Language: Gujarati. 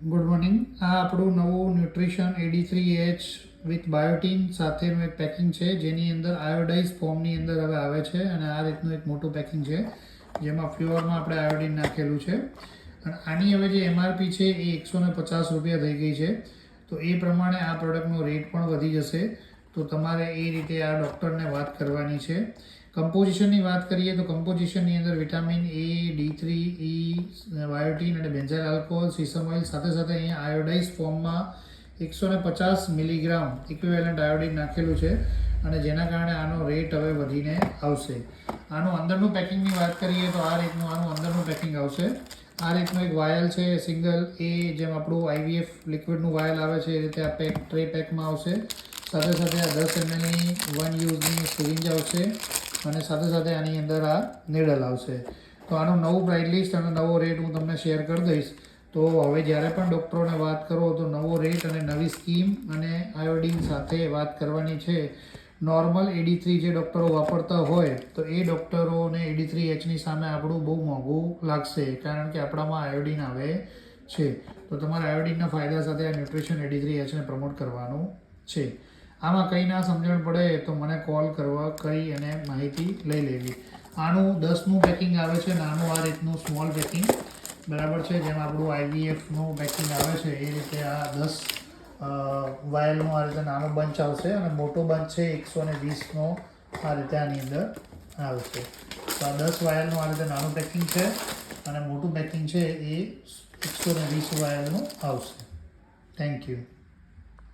Good morning. આ આપણું નવું ન્યુટ્રિશન AD3H વિથ બાયોટીન સાથેનું એક પેકિંગ છે, જેની અંદર આયોડાઇઝ ફોર્મની અંદર હવે આવે છે અને આ રીતનું એક મોટું પેકિંગ છે જેમાં ફ્યુઅરમાં આપણે આયોડીન નાખેલું છે. અને આની હવે જે MRP છે એ 150 રૂપિયા થઈ ગઈ છે. તો એ પ્રમાણે આ પ્રોડક્ટનો રેટ પણ વધી જશે. તો તમારે એ રીતે આ ડૉક્ટરને વાત કરવાની છે. કમ્પોઝિશનની વાત કરીએ તો કમ્પોઝિશનની અંદર vitamin A, D3, E, biotin અને બેન્ઝાઇલ આલ્કોહોલ, સીસમ ઓઇલ સાથે સાથે અહીંયા આયોડાઇઝ ફોર્મમાં 150 મિલીગ્રામ ઇક્વિવેલન્ટ આયોડીન નાખેલું છે અને જેના કારણે આનો રેટ હવે વધીને આવશે. આનું અંદરનું પેકિંગની વાત કરીએ તો આ રીતનું આનું અંદરનું પેકિંગ આવશે. આ રીતનું એક વાયલ છે સિંગલ, એ જેમ આપણું IVF લિક્વિડનું વાયલ આવે છે એ રીતે આ ટ્રે પેકમાં આવશે. સાથે સાથે આ 10 mlની 1 યુઝની સિરિંજ આવશે અને સાથે સાથે આની અંદર આ નીડલ આવશે. તો આનું નવું પ્રાઇસ લિસ્ટ અને નવો રેટ હું તમને શેર કરી દઈશ. તો હવે જ્યારે પણ ડૉક્ટરોને વાત કરો તો નવો રેટ અને નવી સ્કીમ અને આયોડીન સાથે વાત કરવાની છે. નોર્મલ AD3 જે ડૉક્ટરો વાપરતા હોય તો એ ડૉક્ટરોને AD3Hની સામે આપણું બહુ મોંઘું લાગશે, કારણ કે આપણામાં આયોડીન આવે છે. તો તમારે આયોડીનના ફાયદા સાથે આ ન્યુટ્રિશન AD3Hને પ્રમોટ કરવાનું છે. આમાં કંઈ ના સમજણ પડે તો મને કોલ કરી અને માહિતી લઈ લેવી. આનું 10નું પેકિંગ આવે છે, નાનું આ રીતનું સ્મોલ પેકિંગ, બરાબર છે. જેમાં આપણું IVFનું પેકિંગ આવે છે એ રીતે આ 10 વાયલનું આ રીતે નાનો બંચ આવશે અને મોટો બંચ છે 120નો આ રીતે આની અંદર આવશે. તો આ 10 વાયલનું આ રીતે નાનું પેકિંગ છે અને મોટું પેકિંગ છે એ 120 વાયલનું આવશે. Thank you.